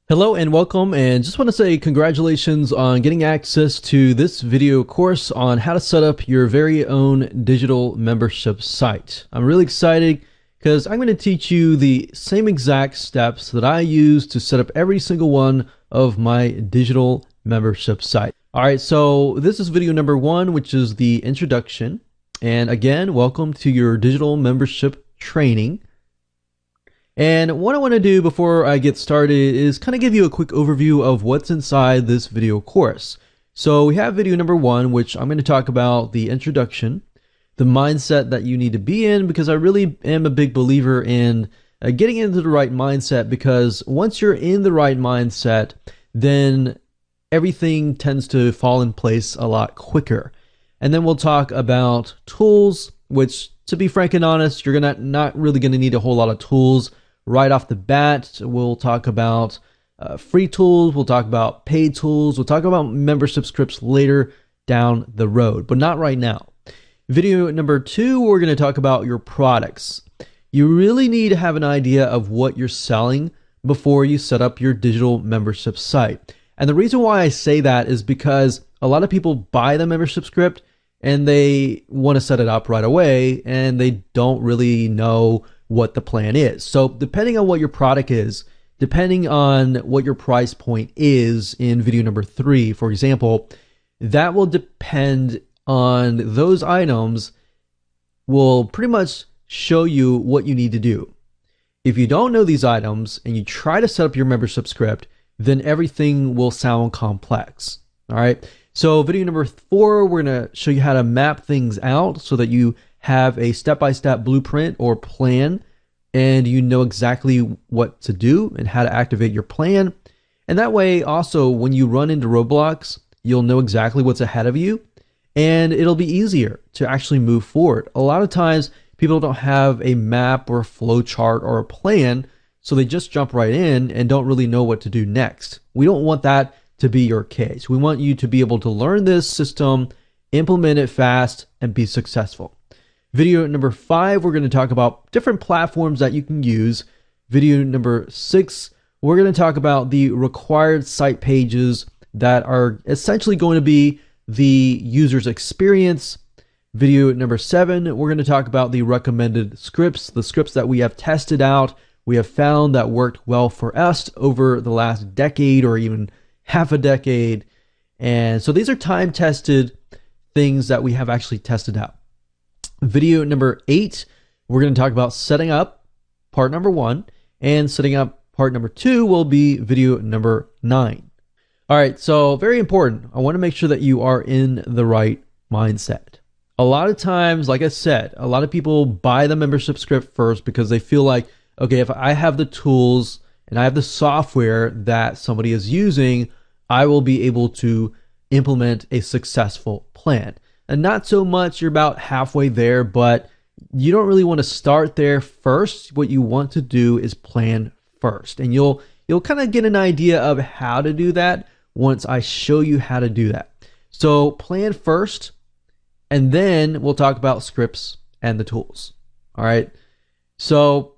Hello and welcome, and just want to say congratulations on getting access to this video course on how to set up your very own digital membership site. I'm really excited because I'm going to teach you the same exact steps that I use to set up every single one of my digital membership site. All right, so this is video number 1, which is the introduction. And again, welcome to your digital membership training. And what I want to do before I get started is kind of give you a quick overview of what's inside this video course. So we have video number 1, which I'm going to talk about the introduction, the mindset that you need to be in, because I really am a big believer in getting into the right mindset, because once you're in the right mindset, then everything tends to fall in place a lot quicker. And then we'll talk about tools, which, to be frank and honest, you're not really going to need a whole lot of tools right off the bat. We'll talk about free tools, we'll talk about paid tools, we'll talk about membership scripts later down the road, but not right now. Video number 2, we're going to talk about your products. You really need to have an idea of what you're selling before you set up your digital membership site. And the reason why I say that is because a lot of people buy the membership script and they want to set it up right away, and they don't really know what the plan is. So depending on what your product is, depending on what your price point is in video number 3, for example, that will depend on those items will pretty much show you what you need to do. If you don't know these items and you try to set up your membership script, then everything will sound complex. All right. So video number 4, we're going to show you how to map things out so that you have a step-by-step blueprint or plan, and you know exactly what to do and how to activate your plan. And that way also, when you run into roadblocks, you'll know exactly what's ahead of you, and it'll be easier to actually move forward. A lot of times people don't have a map or a flow chart or a plan, so they just jump right in and don't really know what to do next. We don't want that to be your case. We want you to be able to learn this system, implement it fast, and be successful. Video number 5, we're going to talk about different platforms that you can use. Video number 6, we're going to talk about the required site pages that are essentially going to be the user's experience. Video number 7, we're going to talk about the recommended scripts, the scripts that we have tested out, we have found that worked well for us over the last decade or even half a decade. And so these are time-tested things that we have actually tested out. Video number 8, we're going to talk about setting up part number 1, and setting up part number 2 will be video number 9. All right, so very important. I want to make sure that you are in the right mindset. A lot of times, like I said, a lot of people buy the membership script first because they feel like, okay, if I have the tools and I have the software that somebody is using, I will be able to implement a successful plan. And not so much, you're about halfway there, but you don't really want to start there first. What you want to do is plan first. And you'll kind of get an idea of how to do that once I show you how to do that. So plan first, and then we'll talk about scripts and the tools. All right. So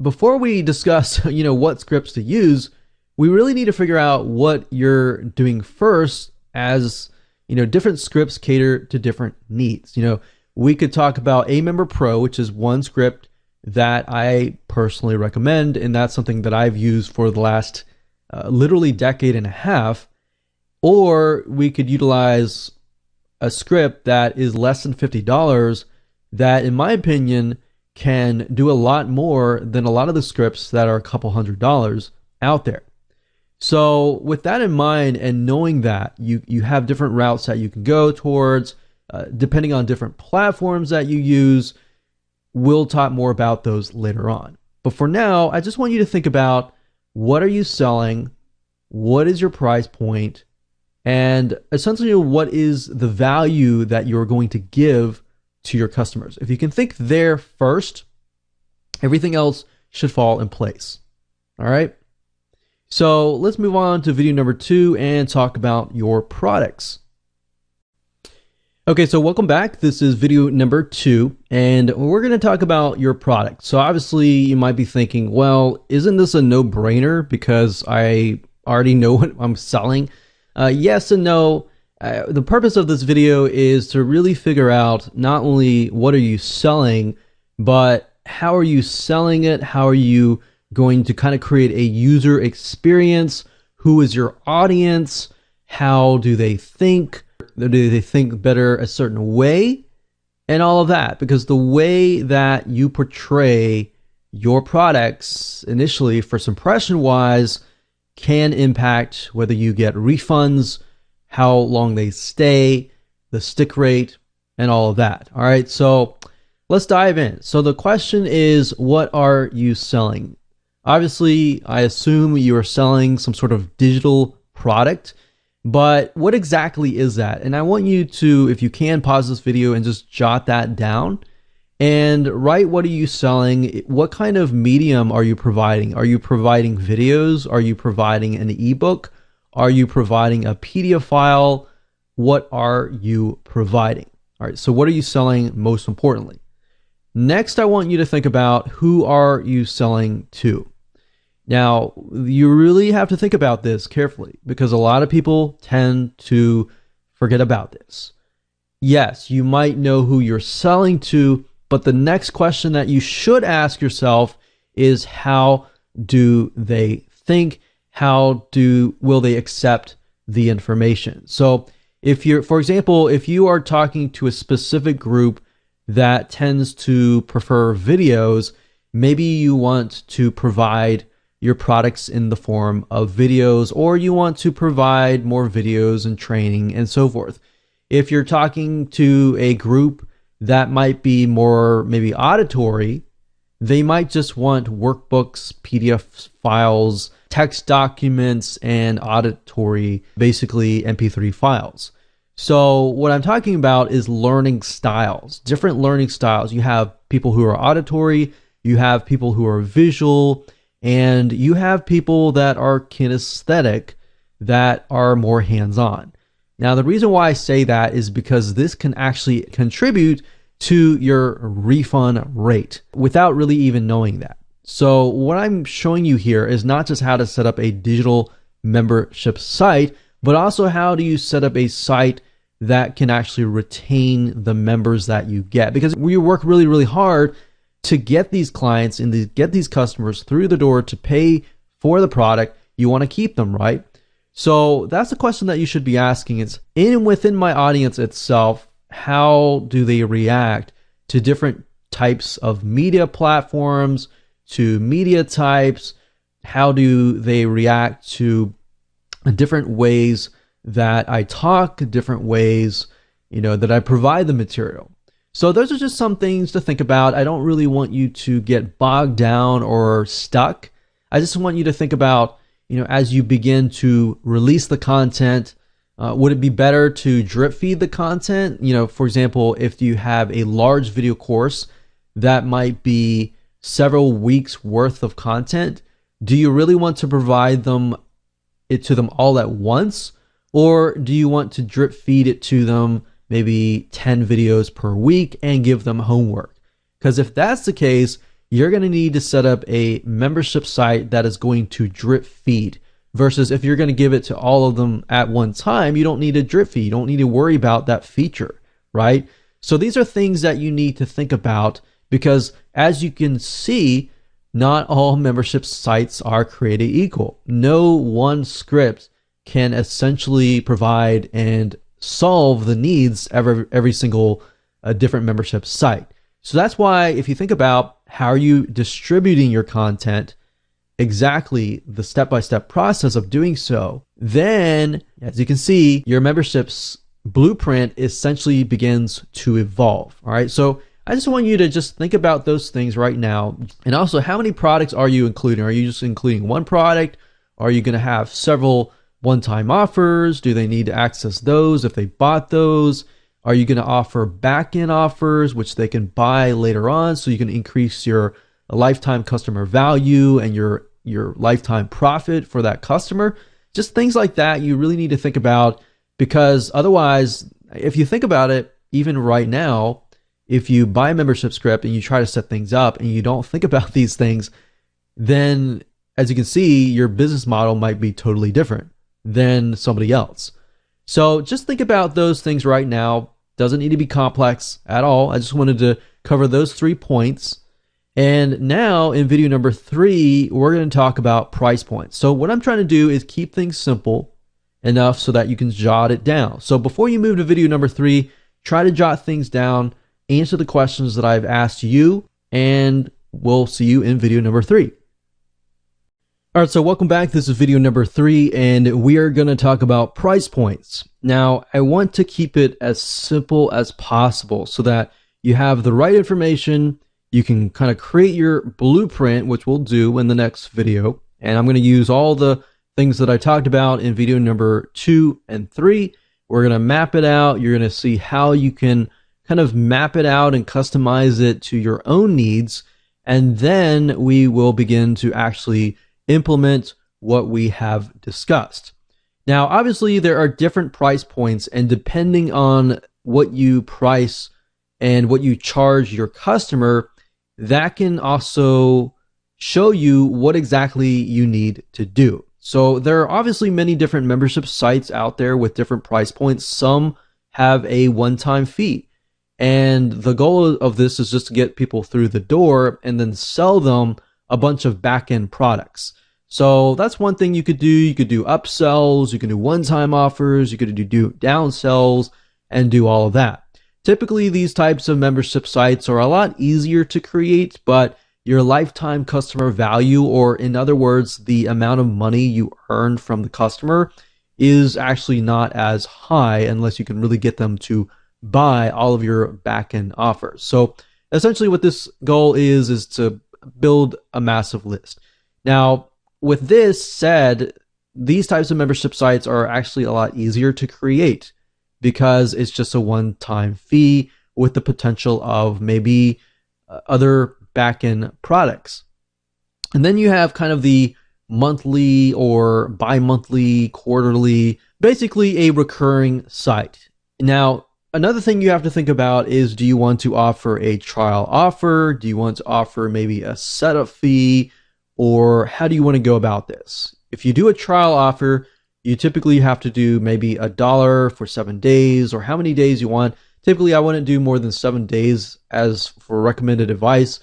before we discuss, what scripts to use, we really need to figure out what you're doing first, as different scripts cater to different needs. We could talk about Amember Pro, which is one script that I personally recommend, and that's something that I've used for the last literally decade and a half. Or we could utilize a script that is less than $50 that, in my opinion, can do a lot more than a lot of the scripts that are a couple $100s out there. So with that in mind, and knowing that you have different routes that you can go towards, depending on different platforms that you use, we'll talk more about those later on. But for now, I just want you to think about, what are you selling? What is your price point? And essentially, what is the value that you're going to give to your customers? If you can think there first, everything else should fall in place. All right. So let's move on to video number 2 and talk about your products. Okay, so welcome back. This is video number 2, and we're going to talk about your product. So obviously you might be thinking, well, isn't this a no-brainer because I already know what I'm selling? Yes and no. The purpose of this video is to really figure out not only what are you selling, but how are you selling it? How are you going to kind of create a user experience? Who is your audience? How do they think? Do they think better a certain way? And all of that, because the way that you portray your products initially, first impression wise, can impact whether you get refunds, how long they stay, the stick rate, and all of that. All right, so let's dive in. So the question is, what are you selling? Obviously, I assume you are selling some sort of digital product. But what exactly is that? And I want you to, if you can, pause this video and just jot that down and write, what are you selling? What kind of medium are you providing? Are you providing videos? Are you providing an ebook? Are you providing a PDF file? What are you providing? All right, so what are you selling most importantly? Next, I want you to think about, who are you selling to? Now, you really have to think about this carefully because a lot of people tend to forget about this. Yes, you might know who you're selling to, but the next question that you should ask yourself is, how do they think? Will they accept the information? So if you're, for example, if you are talking to a specific group that tends to prefer videos, maybe you want to provide your products in the form of videos, or you want to provide more videos and training and so forth. If you're talking to a group that might be more maybe auditory, they might just want workbooks, PDF files, text documents, and auditory, basically MP3 files. So what I'm talking about is learning styles, different learning styles. You have people who are auditory, you have people who are visual, and you have people that are kinesthetic, that are more hands-on. Now, the reason why I say that is because this can actually contribute to your refund rate without really even knowing that. So what I'm showing you here is not just how to set up a digital membership site, but also how do you set up a site that can actually retain the members that you get. Because we work really, really hard to get these clients and to get these customers through the door to pay for the product. You want to keep them, right? So that's the question that you should be asking. Is within my audience itself, how do they react to different types of media platforms, to media types? How do they react to different ways that I talk, different ways, that I provide the material? So those are just some things to think about. I don't really want you to get bogged down or stuck. I just want you to think about, as you begin to release the content, would it be better to drip feed the content? For example, if you have a large video course that might be several weeks worth of content, do you really want to provide it to them all at once? Or do you want to drip feed it to them, maybe 10 videos per week, and give them homework? Because if that's the case, you're going to need to set up a membership site that is going to drip feed, versus if you're going to give it to all of them at one time, you don't need a drip feed. You don't need to worry about that feature, right? So these are things that you need to think about, because as you can see, not all membership sites are created equal. No one script can essentially provide and solve the needs of every single different membership site. So that's why, if you think about how are you distributing your content, exactly the step-by-step process of doing so, then as you can see, your membership's blueprint essentially begins to evolve. All right, so I just want you to just think about those things right now. And also, how many products are you including? Are you just including one product? Are you going to have several one-time offers? Do they need to access those if they bought those? Are you going to offer back-end offers, which they can buy later on, so you can increase your lifetime customer value and your lifetime profit for that customer? Just things like that you really need to think about, because otherwise, if you think about it, even right now, if you buy a membership script and you try to set things up and you don't think about these things, then as you can see, your business model might be totally different than somebody else. So just think about those things right now. Doesn't need to be complex at all. I just wanted to cover those 3 points. And now in video number 3, we're going to talk about price points. So what I'm trying to do is keep things simple enough so that you can jot it down. So before you move to video number 3, try to jot things down, answer the questions that I've asked you, and we'll see you in video number 3. All right, so welcome back. This is video number 3, and we are going to talk about price points. Now, I want to keep it as simple as possible so that you have the right information. You can kind of create your blueprint, which we'll do in the next video. And I'm going to use all the things that I talked about in video number 2 and 3. We're going to map it out. You're going to see how you can kind of map it out and customize it to your own needs. And then we will begin to actually implement what we have discussed. Now, obviously, there are different price points, and depending on what you price and what you charge your customer, that can also show you what exactly you need to do. So there are obviously many different membership sites out there with different price points. Some have a one-time fee, and the goal of this is just to get people through the door and then sell them a bunch of back-end products. So that's one thing you could do. You could do upsells, you can do one-time offers, you could do downsells, and do all of that. Typically, these types of membership sites are a lot easier to create, but your lifetime customer value, or in other words, the amount of money you earn from the customer, is actually not as high unless you can really get them to buy all of your back-end offers. So essentially what this goal is to build a massive list. Now, with this said, these types of membership sites are actually a lot easier to create because it's just a one-time fee with the potential of maybe other back-end products. And then you have kind of the monthly or bi-monthly, quarterly, basically a recurring site. Now, another thing you have to think about is, do you want to offer a trial offer? Do you want to offer maybe a setup fee? Or how do you want to go about this? If you do a trial offer, you typically have to do maybe $1 for 7 days, or how many days you want. Typically, I wouldn't do more than 7 days as for recommended advice.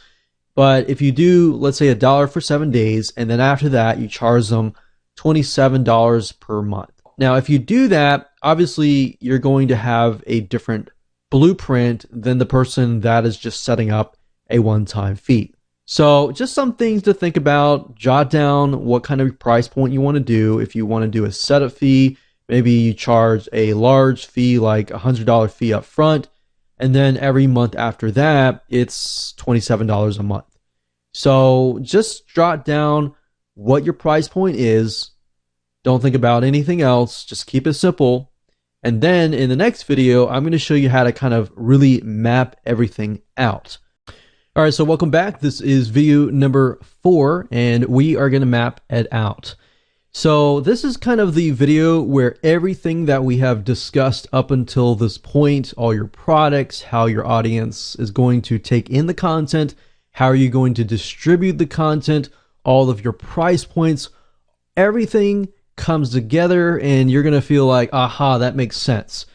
But if you do, let's say $1 for 7 days, and then after that, you charge them $27 per month. Now, if you do that, obviously, you're going to have a different blueprint than the person that is just setting up a one-time fee. So just some things to think about. Jot down what kind of price point you want to do. If you want to do a setup fee, maybe you charge a large fee, like a $100 fee up front, and then every month after that, it's $27 a month. So just jot down what your price point is. Don't think about anything else. Just keep it simple. And then in the next video, I'm going to show you how to kind of really map everything out. All right, so welcome back. This is video number 4, and we are going to map it out. So this is kind of the video where everything that we have discussed up until this point, all your products, how your audience is going to take in the content, how are you going to distribute the content, all of your price points, everything comes together and you're going to feel like, aha, that makes sense.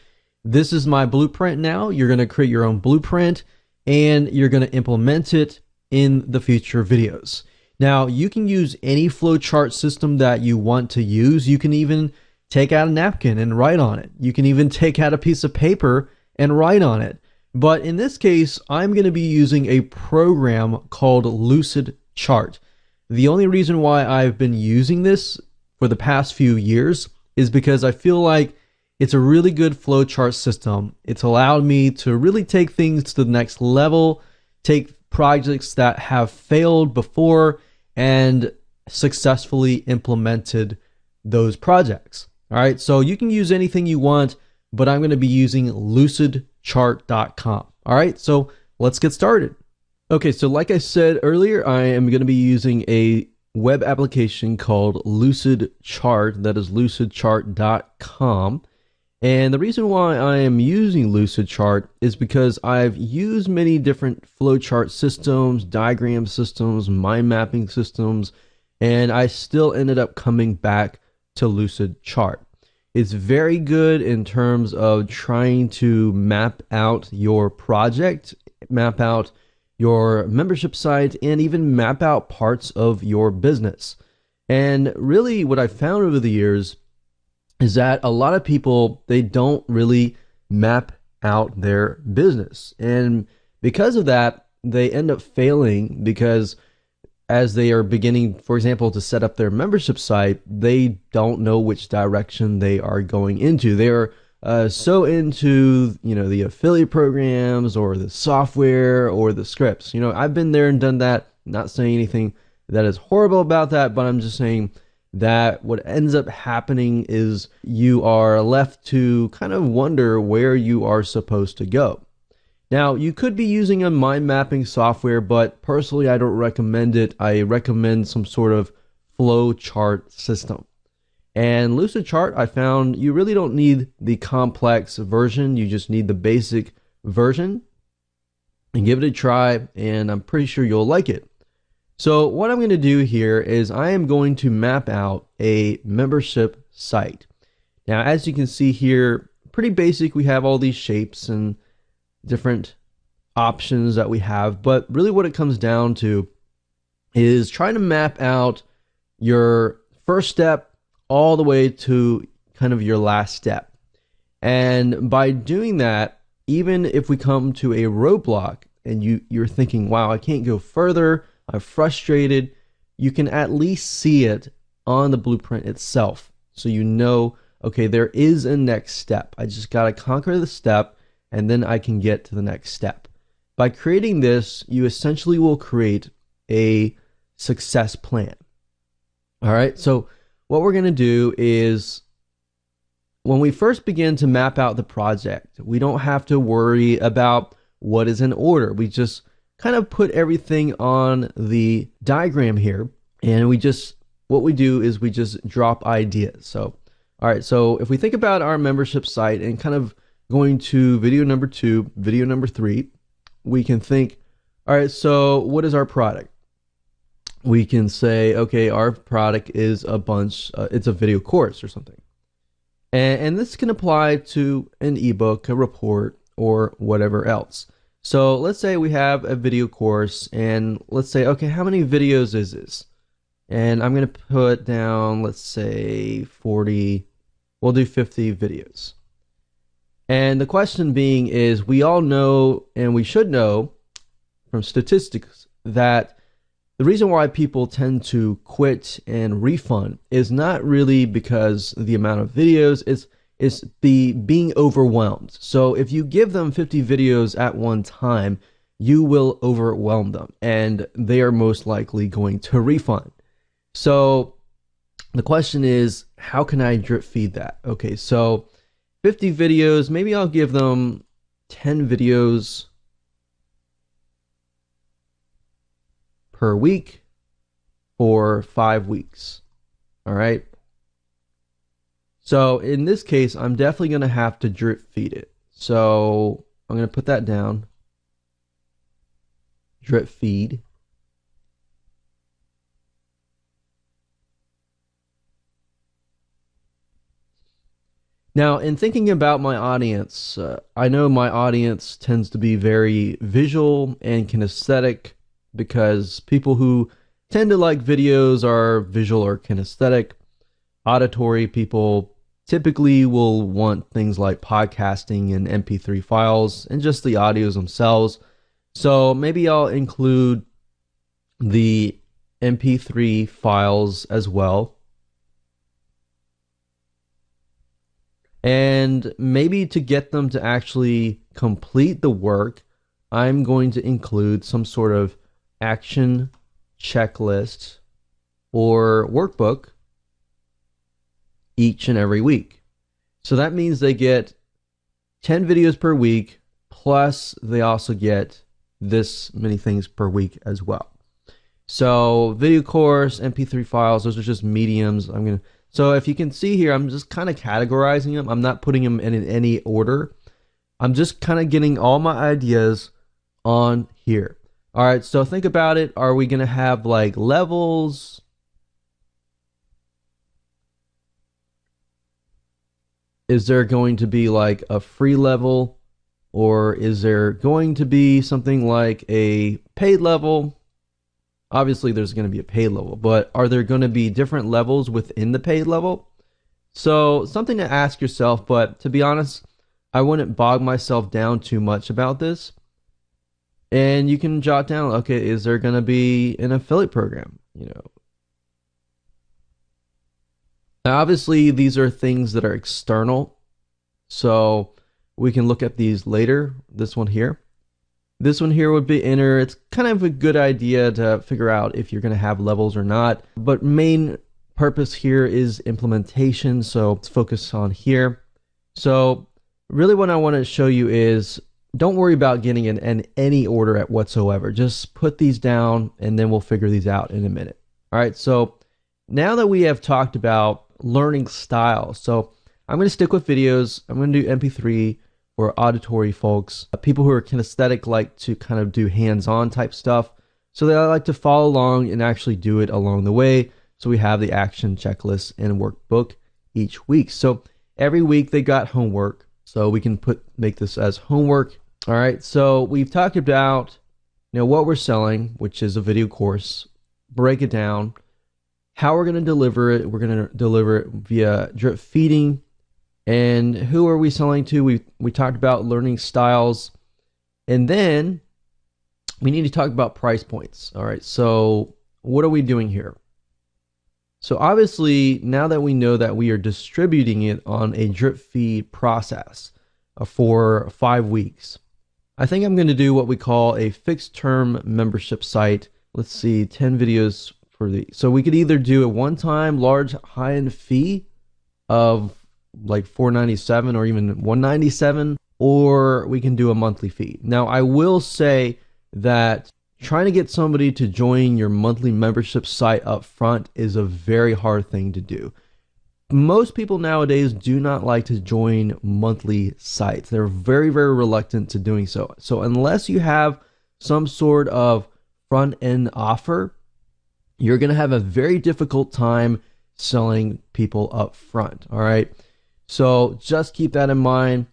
This is my blueprint now. You're going to create your own blueprint and you're going to implement it in the future videos. Now, you can use any flowchart system that you want to use. You can even take out a napkin and write on it. You can even take out a piece of paper and write on it. But in this case, I'm going to be using a program called Lucid Chart. The only reason why I've been using this for the past few years is because I feel like it's a really good flowchart system. It's allowed me to really take things to the next level, take projects that have failed before and successfully implemented those projects. All right, so you can use anything you want, but I'm going to be using lucidchart.com. All right, so let's get started. Okay, so like I said earlier, I am going to be using a web application called Lucid Chart. That is lucidchart.com. And the reason why I am using Lucidchart is because I've used many different flowchart systems, diagram systems, mind mapping systems, and I still ended up coming back to Lucidchart. It's very good in terms of trying to map out your project, map out your membership site, and even map out parts of your business. And really what I found over the years is that a lot of people, they don't really map out their business. And because of that, they end up failing because as they are beginning, for example, to set up their membership site, they don't know which direction they are going into. They are so into, the affiliate programs or the software or the scripts. I've been there and done that. Not saying anything that is horrible about that, but I'm just saying that what ends up happening is you are left to kind of wonder where you are supposed to go. Now, you could be using a mind mapping software, but personally, I don't recommend it. I recommend some sort of flow chart system. And Lucidchart, I found you really don't need the complex version. You just need the basic version. And give it a try, and I'm pretty sure you'll like it. So what I'm going to do here is I am going to map out a membership site. Now, as you can see here, pretty basic. We have all these shapes and different options that we have, but really what it comes down to is trying to map out your first step all the way to kind of your last step. And by doing that, even if we come to a roadblock and you're thinking, wow, I can't go further, I'm frustrated, you can at least see it on the blueprint itself. So you know, okay, there is a next step. I just got to conquer the step and then I can get to the next step. By creating this, you essentially will create a success plan. All right, so what we're going to do is when we first begin to map out the project, we don't have to worry about what is in order. We just kind of put everything on the diagram here, and what we do is we just drop ideas. So, all right, so if we think about our membership site and kind of going to video number 2, video number 3, we can think, all right, so what is our product? We can say, okay, our product is it's a video course or something. And this can apply to an ebook, a report, or whatever else. So let's say we have a video course, and let's say, okay, how many videos is this? And I'm going to put down, let's say 40, we'll do 50 videos. And the question being is, we all know, and we should know from statistics, that the reason why people tend to quit and refund is not really because of the amount of videos, it's the being overwhelmed. So if you give them 50 videos at one time, you will overwhelm them and they are most likely going to refund. So the question is, how can I drip feed that? Okay, so 50 videos, maybe I'll give them 10 videos per week for 5 weeks. All right. So in this case, I'm definitely going to have to drip feed it. So I'm going to put that down. Drip feed. Now, in thinking about my audience, I know my audience tends to be very visual and kinesthetic, because people who tend to like videos are visual or kinesthetic. Auditory people typically will want things like podcasting and MP3 files and just the audios themselves. So maybe I'll include the MP3 files as well. And maybe to get them to actually complete the work, I'm going to include some sort of action checklist or workbook each and every week. So that means they get 10 videos per week, plus they also get this many things per week as well. So video course, MP3 files, those are just mediums. I'm going to So if you can see here, I'm just kind of categorizing them. I'm not putting them in any order. I'm just kind of getting all my ideas on here. All right, so think about it. Are we going to have like levels? Is there going to be like a free level? Or is there going to be something like a paid level? Obviously, there's going to be a paid level, but are there going to be different levels within the paid level? So something to ask yourself, but to be honest, I wouldn't bog myself down too much about this. And you can jot down, okay, is there going to be an affiliate program? Now, obviously, these are things that are external. So we can look at these later. This one here. This one here would be inner. It's kind of a good idea to figure out if you're going to have levels or not. But main purpose here is implementation. So let's focus on here. So really what I want to show you is don't worry about getting in any order at whatsoever. Just put these down and then we'll figure these out in a minute. All right. So now that we have talked about learning style, so I'm going to stick with videos. I'm going to do MP3 or auditory folks. People who are kinesthetic like to kind of do hands-on type stuff. So they like to follow along and actually do it along the way. So we have the action checklist and workbook each week. So every week they got homework. So we can make this as homework. All right. So we've talked about what we're selling, which is a video course. Break it down. How we're going to deliver it. We're going to deliver it via drip feeding. And who are we selling to? We talked about learning styles. And then we need to talk about price points. All right. So what are we doing here? So obviously, now that we know that we are distributing it on a drip feed process for 5 weeks, I think I'm going to do what we call a fixed term membership site. Let's see, 10 videos for the. So we could either do a one-time large high-end fee of like $497 or even $197, or we can do a monthly fee. Now, I will say that trying to get somebody to join your monthly membership site up front is a very hard thing to do. Most people nowadays do not like to join monthly sites. They're very, very reluctant to doing so. So unless you have some sort of front end offer, you're going to have a very difficult time selling people up front. All right. So just keep that in mind.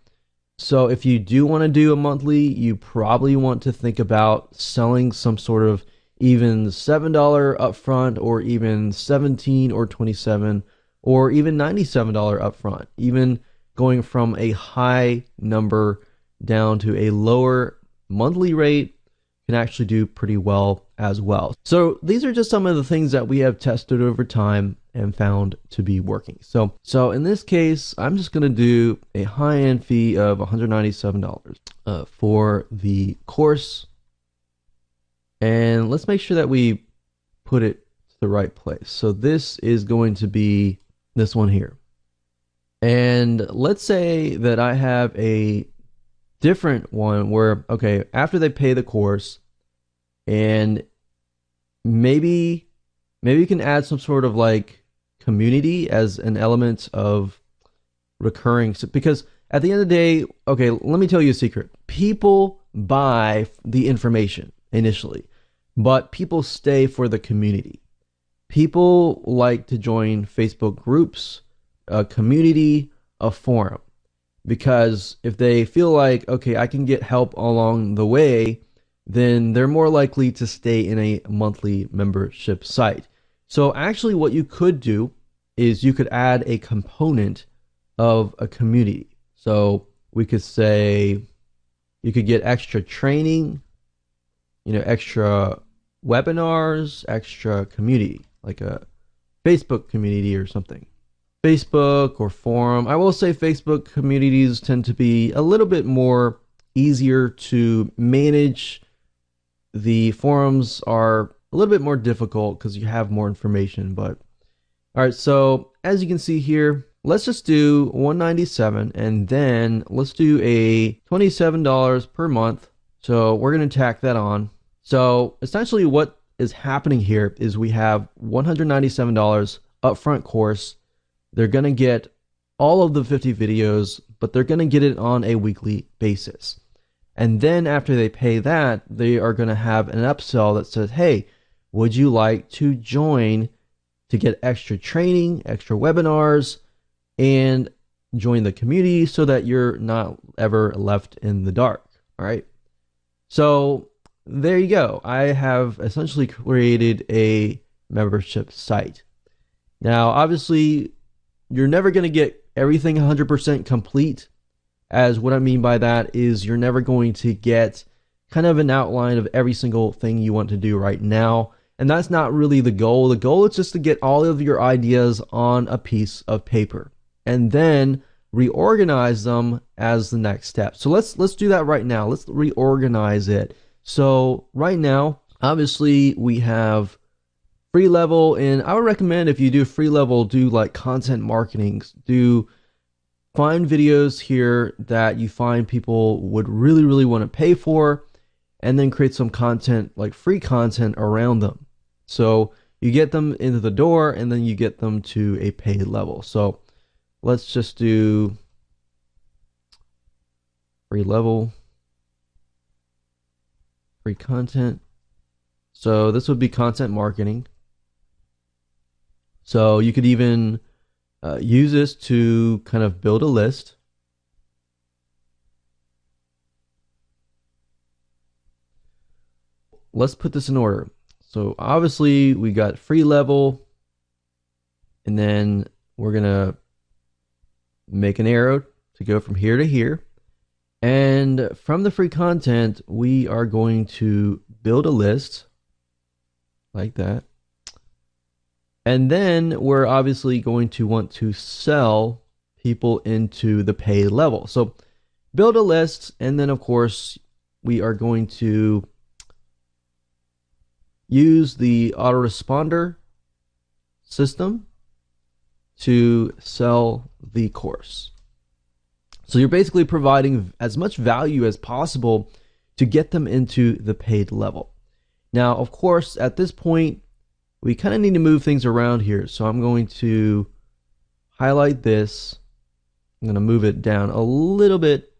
So if you do want to do a monthly, you probably want to think about selling some sort of even $7 upfront, or even $17 or $27 or even $97 upfront. Even going from a high number down to a lower monthly rate can actually do pretty well as well. So these are just some of the things that we have tested over time and found to be working. So in this case, I'm just going to do a high-end fee of $197 for the course. And let's make sure that we put it to the right place. So this is going to be this one here. And let's say that I have a different one where, okay, after they pay the course, and maybe you can add some sort of like community as an element of recurring, because at the end of the day, okay, let me tell you a secret. People buy the information initially, but people stay for the community. People like to join Facebook groups, a community, a forum, because if they feel like, okay, I can get help along the way, then they're more likely to stay in a monthly membership site. So actually what you could do is you could add a component of a community. So we could say you could get extra training, extra webinars, extra community, like a Facebook community or something. Facebook or forum. I will say Facebook communities tend to be a little bit more easier to manage. The forums are a little bit more difficult because you have more information. But all right, so as you can see here, let's just do $197, and then let's do a $27 per month. So we're going to tack that on. So essentially what is happening here is we have $197 upfront course. They're going to get all of the 50 videos, but they're going to get it on a weekly basis. And then after they pay that, they are going to have an upsell that says, hey, would you like to join to get extra training, extra webinars, and join the community so that you're not ever left in the dark? All right. So there you go. I have essentially created a membership site. Now, obviously, you're never going to get everything 100% complete. As what I mean by that is you're never going to get kind of an outline of every single thing you want to do right now. And that's not really the goal. The goal is just to get all of your ideas on a piece of paper and then reorganize them as the next step. So let's do that right now. Let's reorganize it. So right now, obviously we have free level, and I would recommend if you do free level, do like content marketing, find videos here that you find people would really want to pay for, and then create some content, like free content around them. So you get them into the door and then you get them to a paid level. So let's just do free level, free content. So this would be content marketing. So you could even use this to kind of build a list. Let's put this in order. So obviously we got free level, and then we're gonna make an arrow to go from here to here. And from the free content, we are going to build a list like that. And then we're obviously going to want to sell people into the paid level. So build a list, and then of course we are going to use the autoresponder system to sell the course. So you're basically providing as much value as possible to get them into the paid level. Now, of course, at this point, we kind of need to move things around here. So I'm going to highlight this. I'm going to move it down a little bit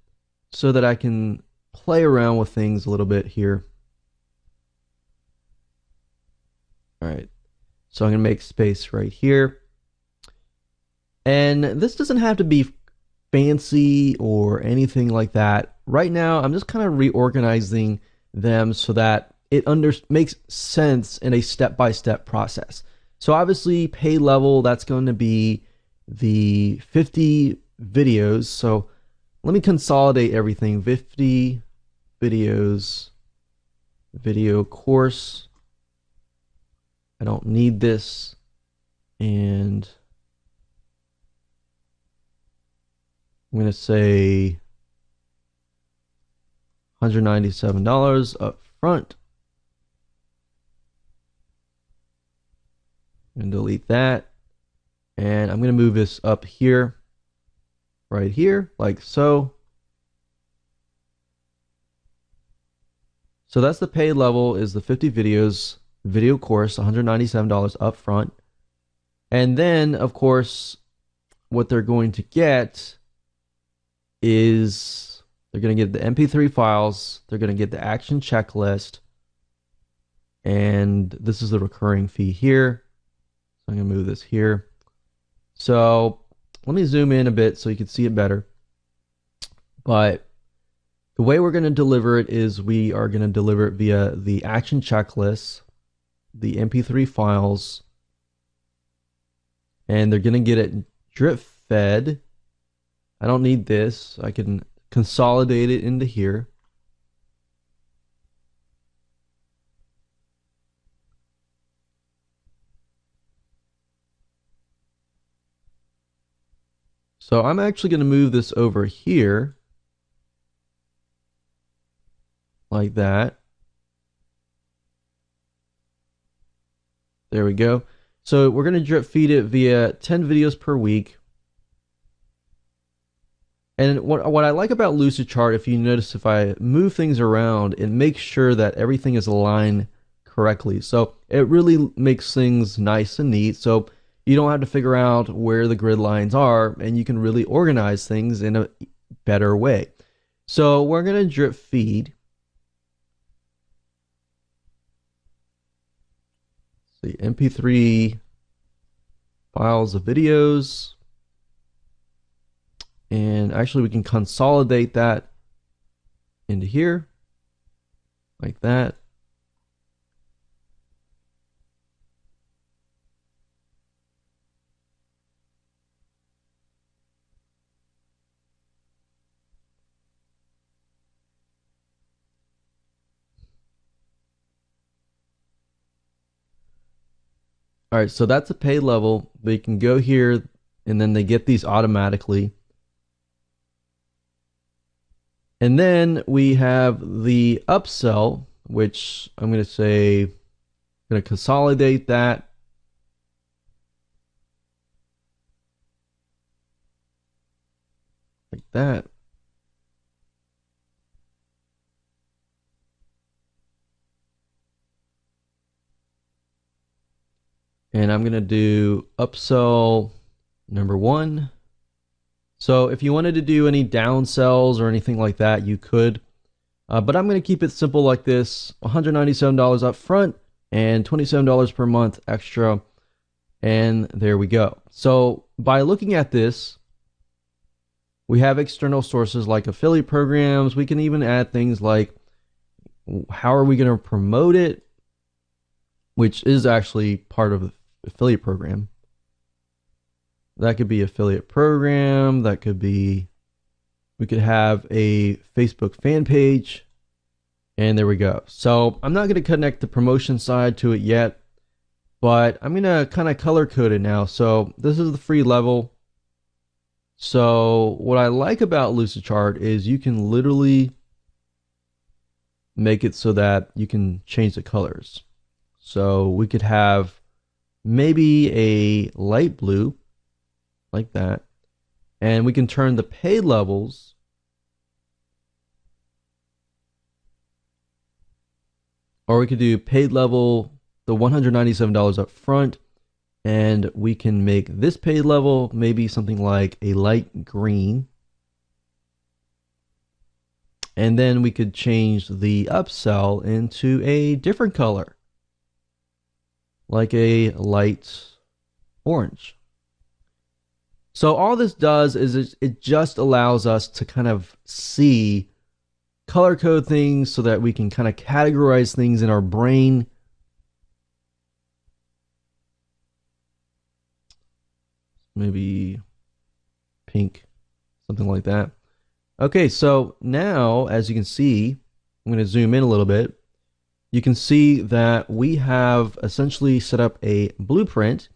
so that I can play around with things a little bit here. All right. So I'm going to make space right here. And this doesn't have to be fancy or anything like that. Right now, I'm just kind of reorganizing them so that it makes sense in a step-by-step process. So obviously, pay level, that's going to be the 50 videos. So let me consolidate everything. 50 videos, video course. I don't need this. And I'm going to say $197 up front. And delete that. And I'm going to move this up here, right here, like so. So that's the paid level, is the 50 videos, video course, $197 up front. And then, of course, what they're going to get is they're going to get the MP3 files, they're going to get the action checklist, and this is the recurring fee here. So I'm going to move this here. So let me zoom in a bit so you can see it better. But the way we're going to deliver it is we are going to deliver it via the action checklist, the MP3 files, and they're going to get it drip fed. I don't need this. I can consolidate it into here. So I'm actually going to move this over here like that. There we go. So we're going to drip feed it via 10 videos per week. And what I like about Lucidchart, if you notice, if I move things around, it makes sure that everything is aligned correctly. So it really makes things nice and neat. So you don't have to figure out where the grid lines are, and you can really organize things in a better way. So we're going to drip feed. The MP3 files of videos, and actually we can consolidate that into here like that. All right, so that's a paid level. They can go here and then they get these automatically. And then we have the upsell, which I'm going to say, I'm going to consolidate that. Like that. And I'm going to do upsell number 1. So if you wanted to do any downsells or anything like that, you could. But I'm going to keep it simple like this. $197 up front and $27 per month extra. And there we go. So by looking at this, we have external sources like affiliate programs. We can even add things like, how are we going to promote it? Which is actually part of the affiliate program. That could be affiliate program. That could be, we could have a Facebook fan page. And there we go. So I'm not going to connect the promotion side to it yet, but I'm going to kind of color code it now. So this is the free level. So what I like about Lucidchart is you can literally make it so that you can change the colors. So we could have maybe a light blue like that. And we can turn the pay levels or we could do paid level, the $197 up front. And we can make this paid level maybe something like a light green. And then we could change the upsell into a different color, like a light orange. So all this does is it just allows us to kind of see, color code things so that we can kind of categorize things in our brain. Maybe pink, something like that. Okay, so now, as you can see, I'm going to zoom in a little bit. You can see that we have essentially set up a blueprint.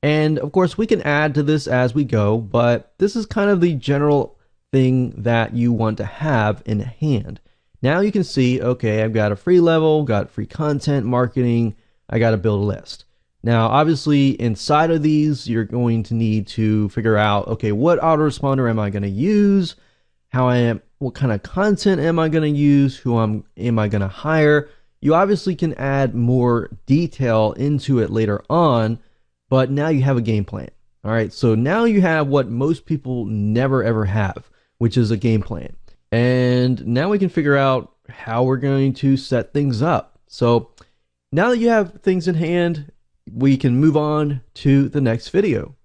And of course, we can add to this as we go, but this is kind of the general thing that you want to have in hand. Now you can see, okay, I've got a free level, got free content, marketing, I got to build a list. Now, obviously, inside of these, you're going to need to figure out, okay, what autoresponder am I going to use? What kind of content am I going to use? Who am I going to hire? You obviously can add more detail into it later on, but now you have a game plan. All right, so now you have what most people never ever have, which is a game plan. And now we can figure out how we're going to set things up. So now that you have things in hand, we can move on to the next video.